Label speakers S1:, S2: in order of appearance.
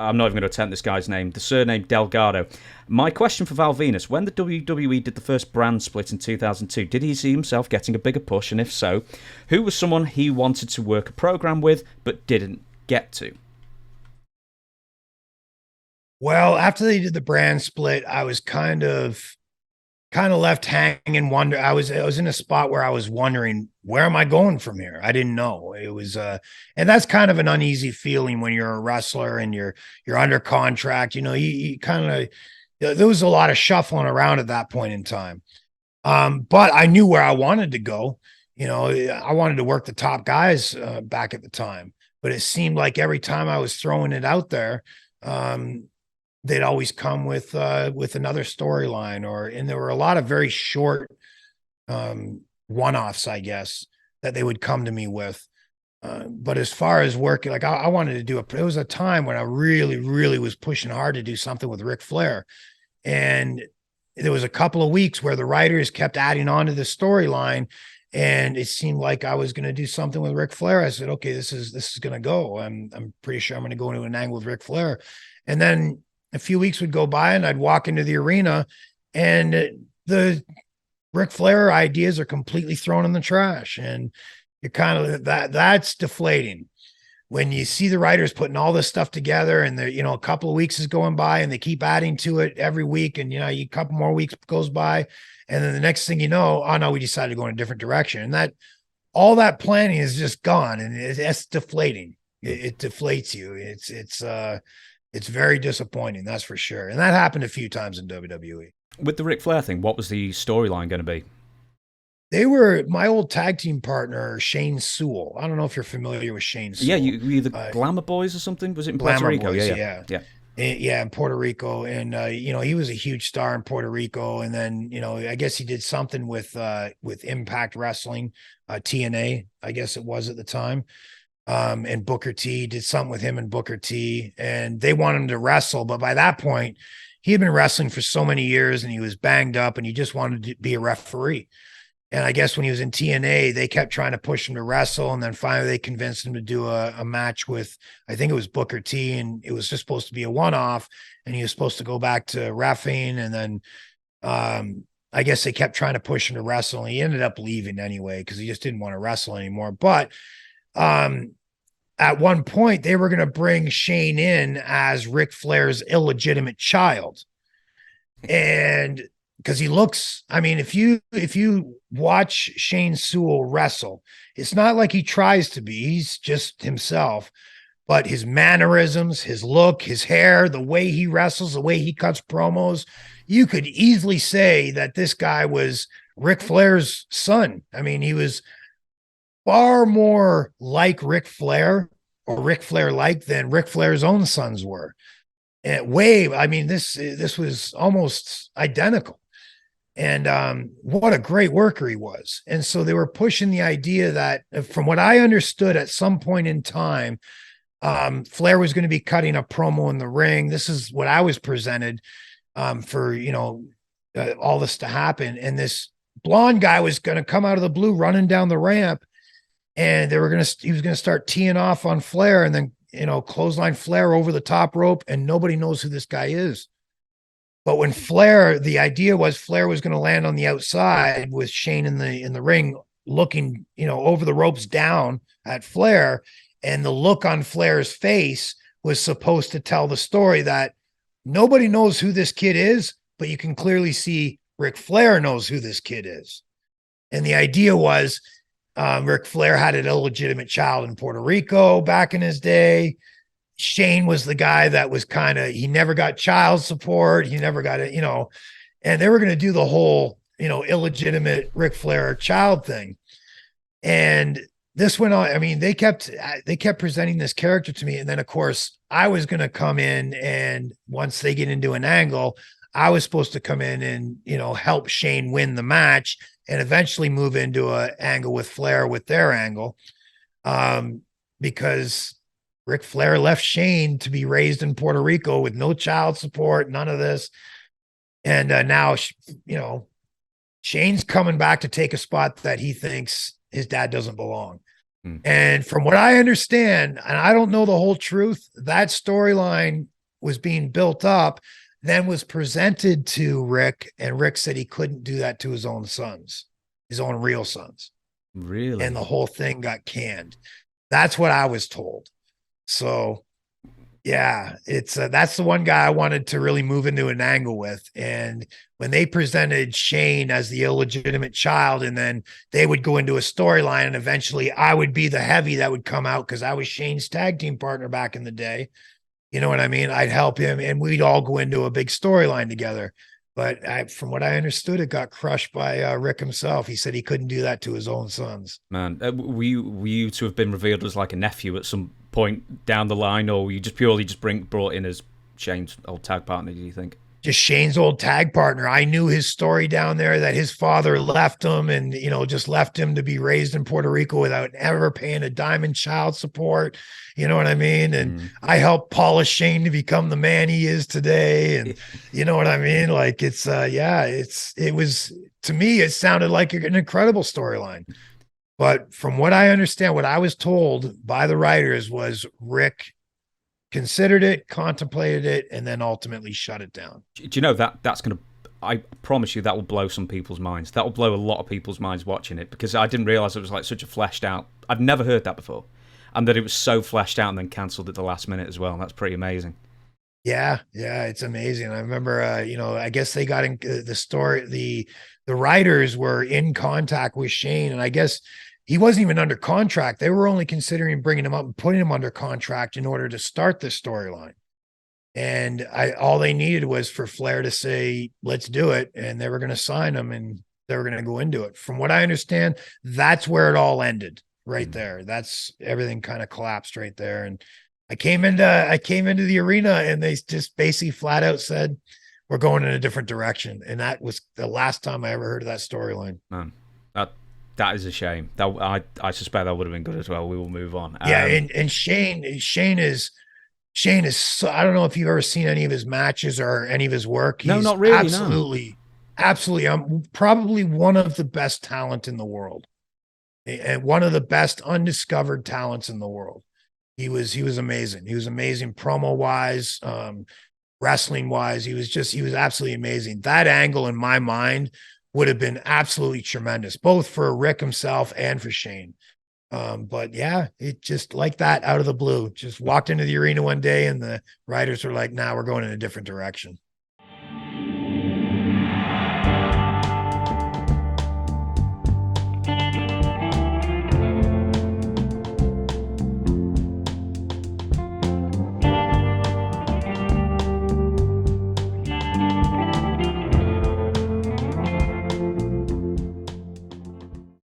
S1: I'm not even going to attempt this guy's name, the surname Delgado. My question for Val Venis, when the WWE did the first brand split in 2002, did he see himself getting a bigger push? And if so, who was someone he wanted to work a program with but didn't get to?
S2: Well, after they did the brand split, I was kind of left hanging, wonder. I was in a spot where I was wondering, where am I going from here? I didn't know. It was and that's kind of an uneasy feeling when you're a wrestler and you're under contract. You kind of, there was a lot of shuffling around at that point in time. But I knew where I wanted to go. I wanted to work the top guys back at the time, but it seemed like every time I was throwing it out there, um, they'd always come with another storyline, and there were a lot of very short one-offs, I guess, that they would come to me with. But as far as working, like I wanted to do it. It was a time when I really, really was pushing hard to do something with Ric Flair. And there was a couple of weeks where the writers kept adding on to the storyline, and it seemed like I was going to do something with Ric Flair. I said, okay, this is going to go. I'm pretty sure I'm going to go into an angle with Ric Flair. And then a few weeks would go by and I'd walk into the arena and the Ric Flair ideas are completely thrown in the trash. And you're kind of that's deflating when you see the writers putting all this stuff together, and a couple of weeks is going by and they keep adding to it every week. And, a couple more weeks goes by. And then the next thing you know, oh no, we decided to go in a different direction. And all that planning is just gone, and it's deflating. It deflates you. It's very disappointing, that's for sure. And that happened a few times in WWE.
S1: With the Ric Flair thing, what was the storyline going to be?
S2: They were my old tag team partner, Shane Sewell. I don't know if you're familiar with Shane Sewell.
S1: Yeah, you the Glamour Boys or something? Was it in Puerto Rico?
S2: Boys,
S1: yeah.
S2: Yeah, in Puerto Rico. And he was a huge star in Puerto Rico. And then, I guess he did something with Impact Wrestling, TNA, I guess it was at the time. And Booker T, did something with him and Booker T, and they wanted him to wrestle. But by that point, he had been wrestling for so many years and he was banged up and he just wanted to be a referee. And I guess when he was in TNA, they kept trying to push him to wrestle. And then finally they convinced him to do a match with, I think it was Booker T, and it was just supposed to be a one-off, and he was supposed to go back to reffing. And then I guess they kept trying to push him to wrestle, and he ended up leaving anyway because he just didn't want to wrestle anymore. But at one point they were going to bring Shane in as Ric Flair's illegitimate child. And because he looks, I mean, if you watch Shane Sewell wrestle, it's not like he tries to be, he's just himself, but his mannerisms, his look, his hair, the way he wrestles, the way he cuts promos, you could easily say that this guy was Ric Flair's son. I mean, he was far more like Ric Flair, or Ric Flair like, than Ric Flair's own sons were. And I mean, this was almost identical. And what a great worker he was. And so they were pushing the idea that, from what I understood, at some point in time, Flair was going to be cutting a promo in the ring. This is what I was presented for, all this to happen. And this blonde guy was going to come out of the blue running down the ramp, and he was going to start teeing off on Flair, and then, clothesline Flair over the top rope, and nobody knows who this guy is. But when the idea was Flair was going to land on the outside with Shane in the ring, looking, over the ropes down at Flair, and the look on Flair's face was supposed to tell the story that nobody knows who this kid is, but you can clearly see Ric Flair knows who this kid is. And the idea was, Ric Flair had an illegitimate child in Puerto Rico back in his day. Shane was the guy that was he never got child support. He never got it, and they were going to do the whole, illegitimate Ric Flair child thing. And this went on. I mean, they kept presenting this character to me. And then of course I was going to come in, and once they get into an angle, I was supposed to come in and, help Shane win the match and eventually move into an angle with Flair with their angle. Because Ric Flair left Shane to be raised in Puerto Rico with no child support, none of this. And now, Shane's coming back to take a spot that he thinks his dad doesn't belong. And from what I understand, and I don't know the whole truth, that storyline was being built up, then was presented to Rick, and Rick said he couldn't do that to his own sons, his own real sons.
S1: Really?
S2: And the whole thing got canned. That's what I was told. So yeah, it's that's the one guy I wanted to really move into an angle with. And when they presented Shane as the illegitimate child, and then they would go into a storyline, and eventually I would be the heavy that would come out because I was Shane's tag team partner back in the day. You know what I mean? I'd help him, and we'd all go into a big storyline together. But from what I understood, it got crushed by Rick himself. He said he couldn't do that to his own sons.
S1: Man, were you to have been revealed as like a nephew at some point down the line, or were you just purely just brought in as Shane's old tag partner, do you think?
S2: Just Shane's old tag partner. I knew his story down there, that his father left him and, just left him to be raised in Puerto Rico without ever paying a dime in child support. You know what I mean? And I helped polish Shane to become the man he is today. And you know what I mean? Like it was, to me, it sounded like an incredible storyline. But from what I understand, what I was told by the writers was Rick considered it, contemplated it, and then ultimately shut it down.
S1: Do you know that's going to, I promise you, that will blow some people's minds. That will blow a lot of people's minds watching it, because I didn't realize it was like such a fleshed out, I'd never heard that before. And that it was so fleshed out and then cancelled at the last minute as well. That's pretty amazing.
S2: Yeah, it's amazing. I remember, I guess they got in the story, the writers were in contact with Shane, and I guess he wasn't even under contract. They were only considering bringing him up and putting him under contract in order to start this storyline. And all they needed was for Flair to say, let's do it. And they were going to sign him, and they were going to go into it. From what I understand, that's where it all ended right there. That's everything kind of collapsed right there. And I came into the arena, and they just basically flat out said, we're going in a different direction. And that was the last time I ever heard of that storyline.
S1: Man, that is a shame. That I suspect that would have been good as well. We will move on.
S2: Yeah, and Shane is so, I don't know if you've ever seen any of his matches or any of his work.
S1: No, not really.
S2: Absolutely. I'm probably one of the best talent in the world, and one of the best undiscovered talents in the world. He was amazing. He was amazing promo wise, wrestling wise. He was absolutely amazing. That angle in my mind would have been absolutely tremendous, both for Rick himself and for Shane. But yeah, it just like that out of the blue, just walked into the arena one day, and the writers were like, nah, we're going in a different direction.